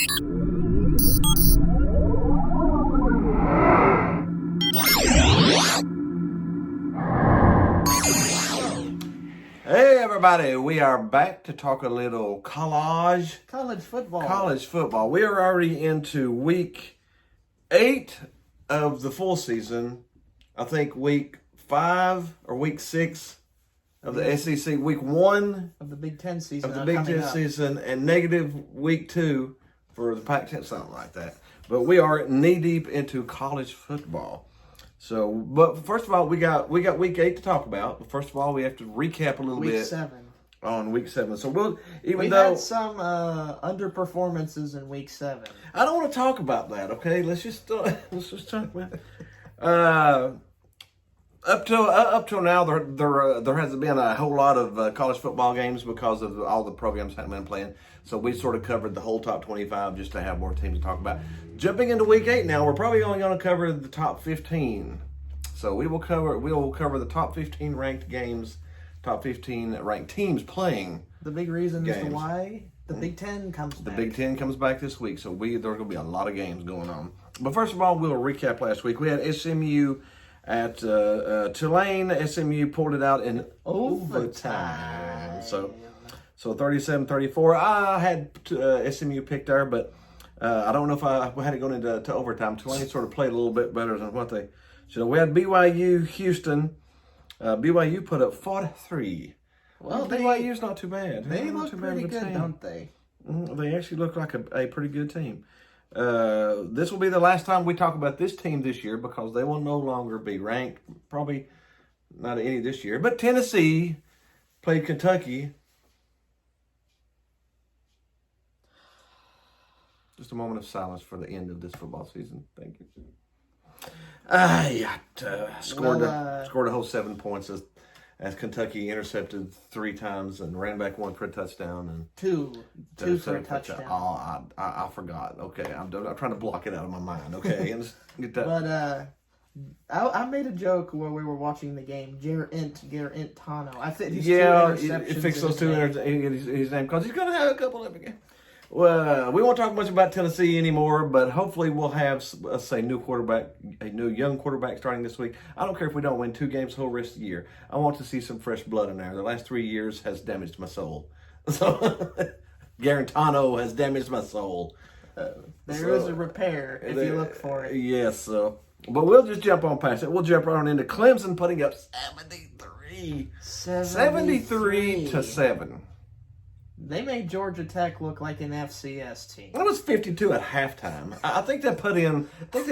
Hey everybody, we are back to talk a little college football. We are already into week 8 of the full season. I think week 5 or week 6 of the SEC, week 1 of the Big Ten season. And negative week 2 for the Pac-10, something like that. But we are knee deep into college football. So, but first of all, we got week 8 to talk about. But first of all, we have to recap a little bit. Week 7. On week 7. So we had some underperformances in week 7. I don't want to talk about that. Okay, let's just talk about up till now. There hasn't been a whole lot of college football games because of all the programs haven't been playing. So we sort of covered the whole top 25 just to have more teams to talk about. Jumping into week 8 now, we're probably only going to cover the top 15. So we will cover the top 15 ranked games, top 15 ranked teams playing. The big reason as to why the Big Ten comes back. The Big Ten comes back this week, so there's going to be a lot of games going on. But first of all, we'll recap last week. We had SMU at Tulane. SMU pulled it out in overtime. So 37-34. I had SMU picked there, but I don't know if I had it going into overtime. Tulane sort of played a little bit better than what they should have. We had BYU Houston. BYU put up 43. Well, BYU's not too bad. They look pretty good, don't they? They actually look like a pretty good team. This will be the last time we talk about this team this year because they will no longer be ranked. Probably not any this year. But Tennessee played Kentucky. Just a moment of silence for the end of this football season. Thank you. Scored a whole 7 points as Kentucky intercepted 3 times and ran back 1 for a touchdown and two for a touchdown. Oh, I forgot. Okay, I'm trying to block it out of my mind. Okay, and get that. But I made a joke while we were watching the game. Guarantano. I think he fixed those 2 his name because he's gonna have a couple of again. Well, we won't talk much about Tennessee anymore, but hopefully we'll have, let's say, a new young quarterback starting this week. I don't care if we don't win 2 games the whole rest of the year. I want to see some fresh blood in there. The last 3 years has damaged my soul. So, Guarantano has damaged my soul. There is a repair if you look for it. Yes, but we'll just jump on past it. We'll jump right on into Clemson putting up 73. 73-7. They made Georgia Tech look like an FCS team. It was 52 at halftime. I think they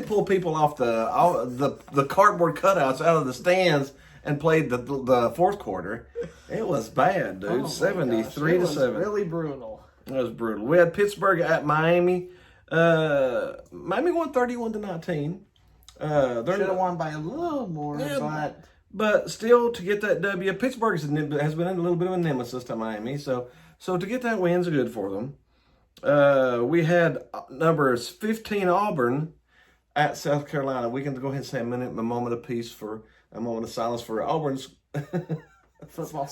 pulled people off the cardboard cutouts out of the stands and played the fourth quarter. It was bad, dude. 73-7. It was really brutal. It was brutal. We had Pittsburgh at Miami. Miami won 31-19. Should have won by a little more, but still to get that W. Pittsburgh has been a little bit of a nemesis to Miami, so to get that win's good for them. We had numbers 15 Auburn at South Carolina. We can go ahead and say a moment of peace for a moment of silence for Auburn's football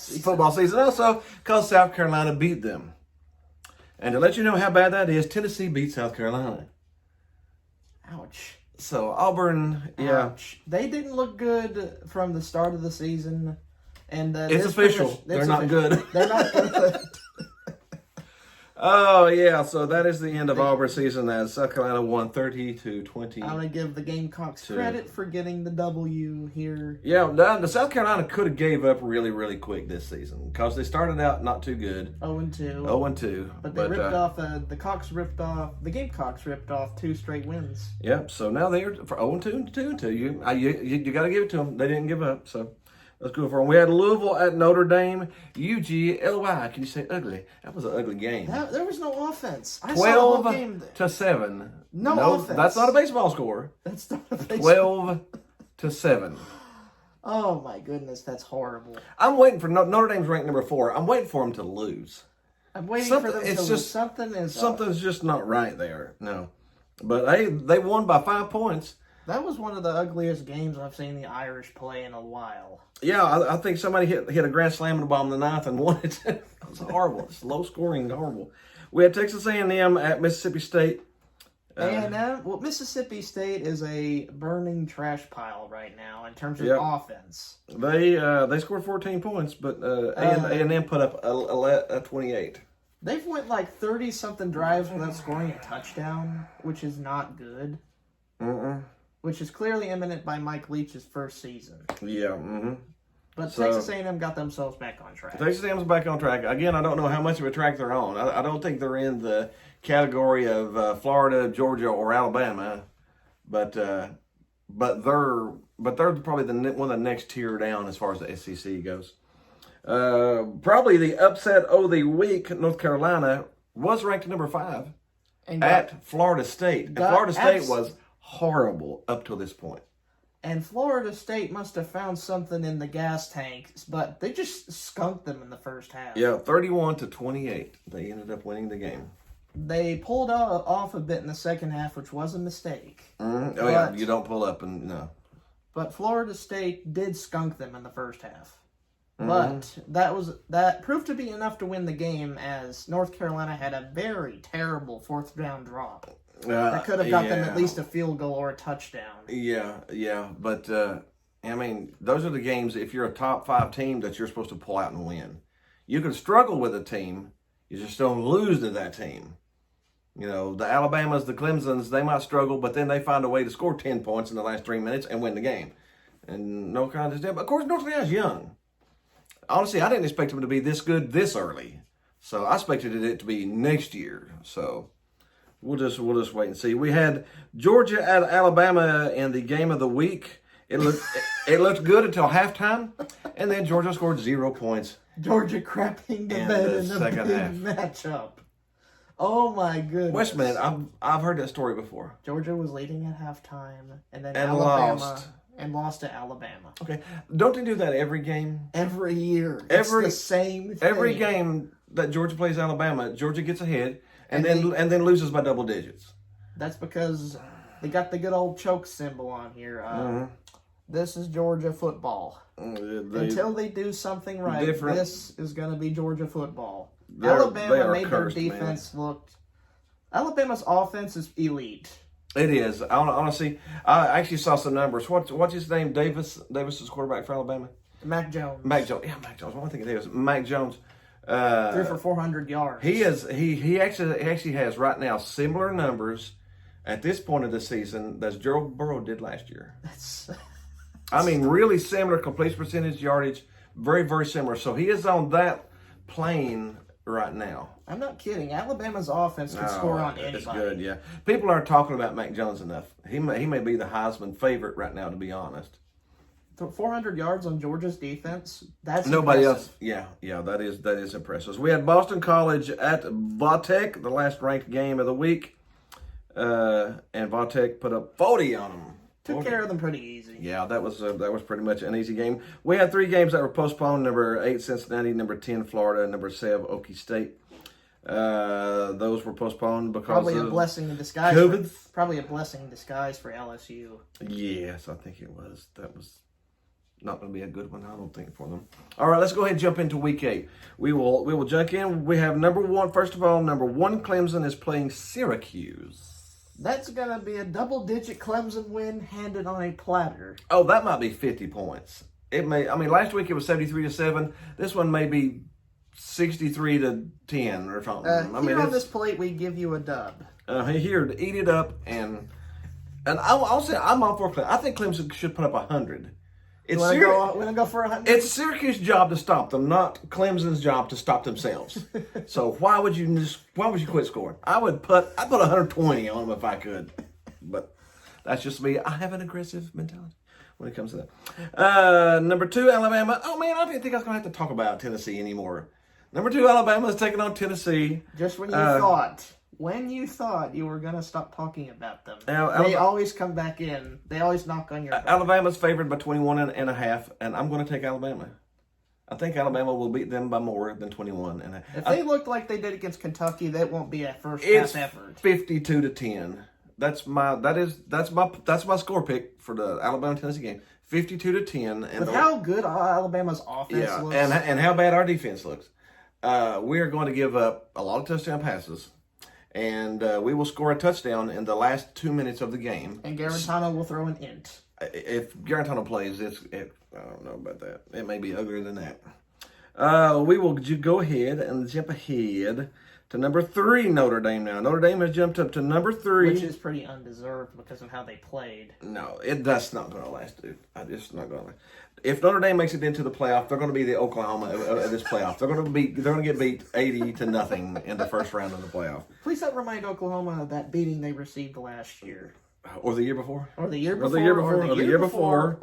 season. Also, because South Carolina beat them. And to let you know how bad that is, Tennessee beat South Carolina. Ouch. So Auburn, yeah. Ouch. They didn't look good from the start of the season. And it's official. They're not good. They're not good. Oh, yeah. So that is the end of Auburn season as South Carolina won 30-20. I'm going to give the Gamecocks credit for getting the W here. Yeah, the South Carolina could have gave up really, really quick this season because they started out not too good. 0-2. 0-2. But they ripped off, the Gamecocks ripped off 2 straight wins. Yep. So now they're for 0-2 and 2-2. You got to give it to them. They didn't give up. So let's go for them. We had Louisville at Notre Dame. UGLY. Can you say ugly? That was an ugly game. There was no offense. 12-7. No offense. That's not a baseball score. That's not a baseball. 12-7. Oh my goodness, that's horrible. I'm waiting for Notre Dame's ranked number 4. I'm waiting for them to lose. I'm waiting for them to lose. Something's just not right there. No, but hey, they won by 5 points. That was one of the ugliest games I've seen the Irish play in a while. Yeah, I think somebody hit a grand slam in the bottom of the ninth and won it. It was horrible. It's low scoring, horrible. We had Texas A&M at Mississippi State. A&M, well, Mississippi State is a burning trash pile right now in terms of Yep. offense. They scored 14 points, but A&M put up a 28. They've went like 30-something drives without scoring a touchdown, which is not good. Which is clearly eminent by Mike Leach's first season. Yeah. But So- Texas A&M got themselves back on track. Texas A&M's back on track. Again, I don't know how much of a track they're on. I don't think they're in the category of Florida, Georgia, or Alabama, but they're probably one of the next tier down as far as the SEC goes. Probably the upset of the week. North Carolina was ranked number 5 And at Florida State. And got Florida State abs- was horrible up to this point. And Florida State must have found something in the gas tanks, but they just skunked them in the first half. Yeah, 31-28. They ended up winning the game. They pulled off a bit in the second half, which was a mistake. Oh yeah, But- you don't pull up and no. But Florida State did skunk them in the first half. But that proved to be enough to win the game, as North Carolina had a very terrible fourth down drop that could have got them at least a field goal or a touchdown. Yeah, but I mean, those are the games. If you're a top 5 team, that you're supposed to pull out and win. You can struggle with a team, you just don't lose to that team. You know, the Alabamas, the Clemsons, they might struggle, but then they find a way to score 10 points in the last 3 minutes and win the game. And North Carolina's dead. But of course, North Carolina's young. Honestly, I didn't expect them to be this good this early. So I expected it to be next year. So we'll just wait and see. We had Georgia at Alabama in the game of the week. It looked good until halftime, and then Georgia scored 0 points. Georgia crapping the In bed the in the second big half. matchup. Oh my goodness. Wait a minute, I've heard that story before. Georgia was leading at halftime, and then And Alabama lost. and lost to Alabama. Okay, don't they do that every game? Every year. Every- It's the same thing. Every game that Georgia plays Alabama, Georgia gets ahead and And then loses by double digits. That's because they got the good old choke symbol on here. This is Georgia football. Until they do something right, Different- this is going to be Georgia football. They Alabama are made cursed, their defense looked. Alabama's offense is elite. It is. Honestly, I actually saw some numbers. What's his name? Davis is quarterback for Alabama. Mac Jones. Mac Jones. Yeah, Mac Jones. What am I thinking? Davis. Mac Jones. threw for 400 yards. He actually has right now similar numbers at this point of the season that Joe Burrow did last year. That's, I mean, really similar completion percentage, yardage, very, very similar. So he is on that plane right now. I'm not kidding. Alabama's offense can score on anybody. It's good, yeah. People aren't talking about Mac Jones enough. He may be the Heisman favorite right now, to be honest. 400 yards on Georgia's defense. That's Nobody impressive. else. Yeah, that is impressive. So we had Boston College at Vautech, the last ranked game of the week, and Vautech put up 40 on them. Took care of them pretty easy. Yeah, that was pretty much an easy game. We had 3 games that were postponed. Number 8, Cincinnati. Number 10, Florida. Number 7, Okie State. Those were postponed because Probably a of blessing in disguise. COVID. Probably a blessing in disguise for LSU. Yes, I think it was. That was not going to be a good one, I don't think, for them. All right, let's go ahead and jump into week 8. We will jump in. We have number 1. First of all, number 1, Clemson is playing Syracuse. That's going to be a double-digit Clemson win handed on a platter. Oh, that might be 50 points. It may. I mean, last week it was 73-7. This one may be 63-10 or something. I mean, Here on it's, this plate, we give you a dub. here to eat it up, and I'll say I'm all for Clemson. I think Clemson should put up 100. It's Want to go for 100? It's Syracuse's job to stop them, not Clemson's job to stop themselves. So why would you quit scoring? I'd put 120 on them if I could, but that's just me. I have an aggressive mentality when it comes to that. Number 2, Alabama. Oh man, I didn't think I was going to have to talk about Tennessee anymore. Number 2, Alabama is taking on Tennessee. Just when you thought you were going to stop talking about them. They always come back in. They always knock on your door. Alabama's favored by 21.5, and I'm going to take Alabama. I think Alabama will beat them by more than 21.5. If they looked like they did against Kentucky, that won't be a first It's half effort. 52-10. That's my score pick for the Alabama-Tennessee game. 52-10. And With how good Alabama's offense looks. and how bad our defense looks. we are going to give up a lot of touchdown passes, and we will score a touchdown in the last 2 minutes of the game. And Garantano will throw an int. If Garantano plays, I don't know about that. It may be uglier than that. We will go ahead and jump ahead to number 3, Notre Dame now. Notre Dame has jumped up to number 3. Which is pretty undeserved because of how they played. No, that's not going to last, dude. It's not going to last. If Notre Dame makes it into the playoff, they're going to be the Oklahoma of this playoff. They're going to get beat 80-0 in the first round of the playoff. Please don't remind Oklahoma of that beating they received last year. Or the year before. Or the year before. Or the year before.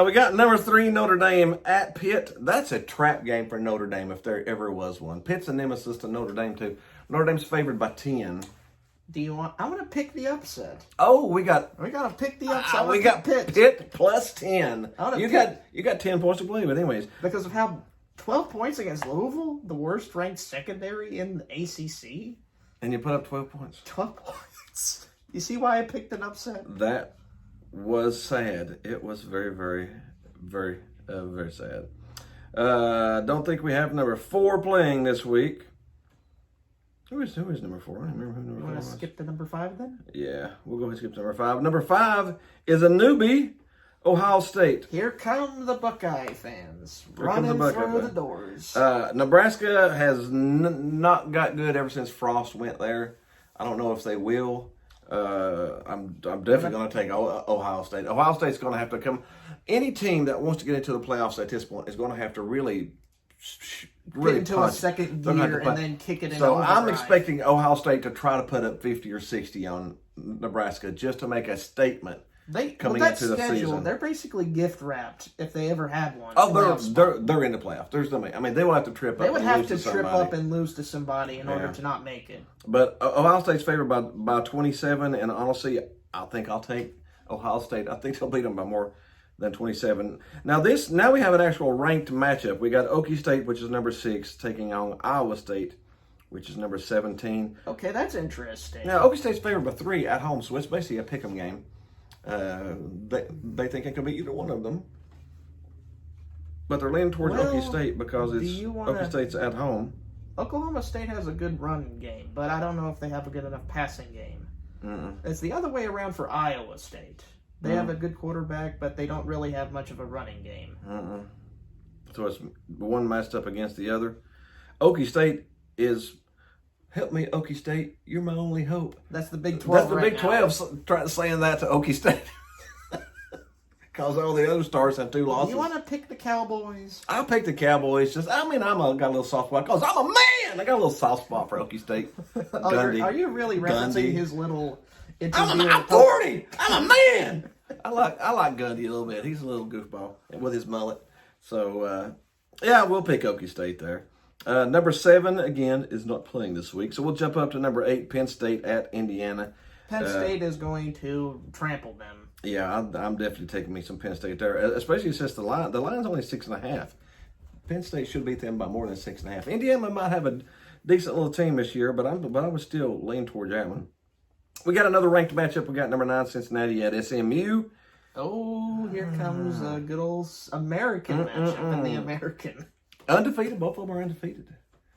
We got number 3, Notre Dame at Pitt. That's a trap game for Notre Dame if there ever was one. Pitt's a nemesis to Notre Dame, too. Notre Dame's favored by 10. I want to pick the upset. Oh, we got to pick the upset. we got Pitt plus 10. You got 10 points to play with, anyways. Because of how 12 points against Louisville, the worst ranked secondary in the ACC. And you put up 12 points. 12 points. You see why I picked an upset? That was sad. It was very, very, very, very sad. Don't think we have number 4 playing this week. Who is number 4? I don't remember who number 4 was. You want to skip to number 5 then? Yeah, we'll go ahead and skip to number 5. Number 5 is a newbie, Ohio State. Here come the Buckeye fans running through the doors. Nebraska has not got good ever since Frost went there. I don't know if they will. I'm definitely going to take Ohio State. Ohio State's going to have to come. Any team that wants to get into the playoffs at this point is going to have to really get into punch. a second gear and then kick it in. So I'm expecting Ohio State to try to put up 50 or 60 on Nebraska just to make a statement. Coming into the season, they're basically gift wrapped if they ever had one. Oh, they're in the playoff. There's no. I mean, they will have to trip up. They would have to trip up and lose to somebody in order to not make it. But Ohio State's favored by 27, and honestly, I think I'll take Ohio State. I think they'll beat them by more than 27. Now we have an actual ranked matchup. We got Okie State, which is number 6, taking on Iowa State, which is number 17. Okay, that's interesting. Now Okie State's favored by 3 at home, so it's basically a pick'em game. They think it could be either one of them, but they're leaning towards Okie State because Okie State's at home. Oklahoma State has a good running game, but I don't know if they have a good enough passing game. It's the other way around for Iowa State. They have a good quarterback, but they don't really have much of a running game. So it's one matched up against the other. Okie State is. Help me, Okie State. You're my only hope. That's the Big 12. That's the Big 12 saying that to Okie State. Because all the other stars have 2 losses. You want to pick the Cowboys? I'll pick the Cowboys. Got a little soft spot because I'm a man. I got a little soft spot for Okie State. Are you really referencing his little interview? I'm 40. I'm a man. I like Gundy a little bit. He's a little goofball with his mullet. So, we'll pick Okie State there. Number 7, again, is not playing this week. So we'll jump up to number 8, Penn State at Indiana. Penn State is going to trample them. Yeah, I'm definitely taking me some Penn State there, especially since the line's only 6.5. Penn State should beat them by more than 6.5. Indiana might have a decent little team this year, but I would still lean towards that one. We got another ranked matchup. We got number 9, Cincinnati at SMU. Oh, here comes a good old American matchup in the American. Undefeated. Both of them are undefeated.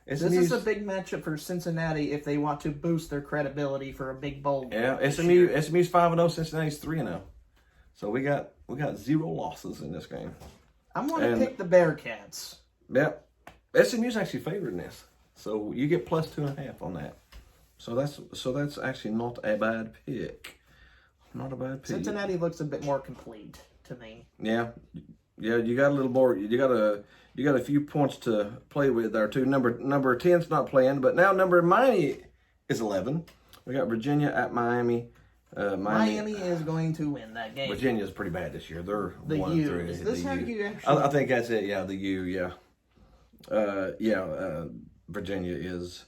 This is a big matchup for Cincinnati if they want to boost their credibility for a big bowl game. Yeah, SMU's 5-0, Cincinnati's 3-0. So we got 0 losses in this game. I'm going to pick the Bearcats. Yep. SMU's actually favored in this. So you get plus 2.5 on that. So that's actually not a bad pick. Not a bad pick. Cincinnati looks a bit more complete to me. Yeah. Yeah, you got a little more. You got a few points to play with there too. Number 10's not playing, but now number Miami is 11. We got Virginia at Miami. Miami is going to win that game. Virginia's pretty bad this year. They're the 1-3. Is this how you actually? I think that's it. Yeah, the U. Yeah. Virginia is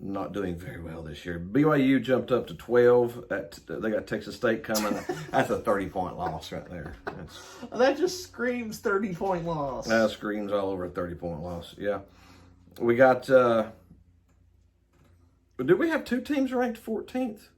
not doing very well this year. BYU jumped up to 12. They got Texas State coming. That's a 30-point loss right there. That just screams 30-point loss. That screams all over a 30-point loss. Yeah. We got. Do we have 2 teams ranked 14th?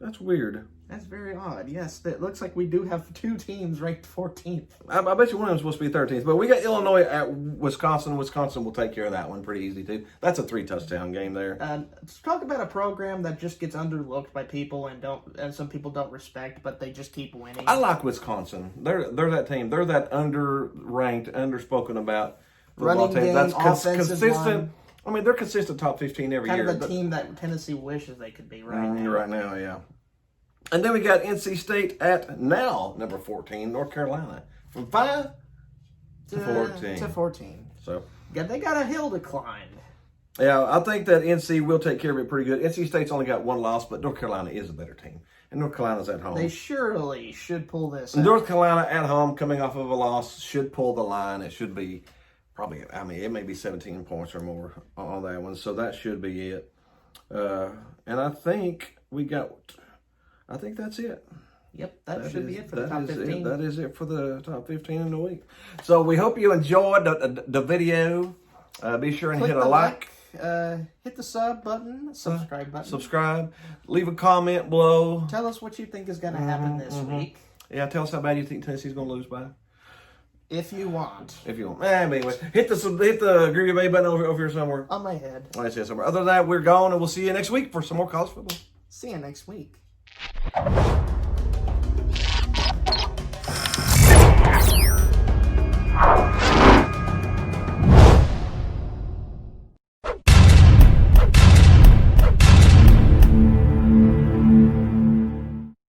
That's weird. That's very odd. Yes, it looks like we do have 2 teams ranked 14th. I bet you one of them's supposed to be 13th. But we got Illinois at Wisconsin. Wisconsin will take care of that one pretty easy, too. That's a 3-touchdown game there. Let's talk about a program that just gets underlooked by people and some people don't respect, but they just keep winning. I like Wisconsin. They're that team. They're that underranked, underspoken about football Running team. game, That's offensive consistent. line. I mean, they're consistent top 15 every Kind year. of a team that Tennessee wishes they could be right now. Right now, yeah. And then we got NC State at now number 14, North Carolina, from 5 to 14. To 14. So They got a hill to climb. yeah, I think that NC will take care of it pretty good. NC State's only got 1 loss, but North Carolina is a better team, and North Carolina's at home. They surely should pull this out. North Carolina at home, coming off of a loss, should pull the line. It should be probably, I mean, it may be 17 points or more on that one, so that should be it. And I think that's it. Yep, that should be it for the top 15. That is it for the top 15 in the week. So we hope you enjoyed the video. Be sure and Click hit a the like. Hit the sub button, subscribe button. Subscribe. Leave a comment below. Tell us what you think is going to happen this week. Yeah, tell us how bad you think Tennessee's going to lose by. If you want. If you want. Anyway, hit the Groovy Bay button over here somewhere. On my head. I see it somewhere. Other than that, we're gone, and we'll see you next week for some more college football. See you next week.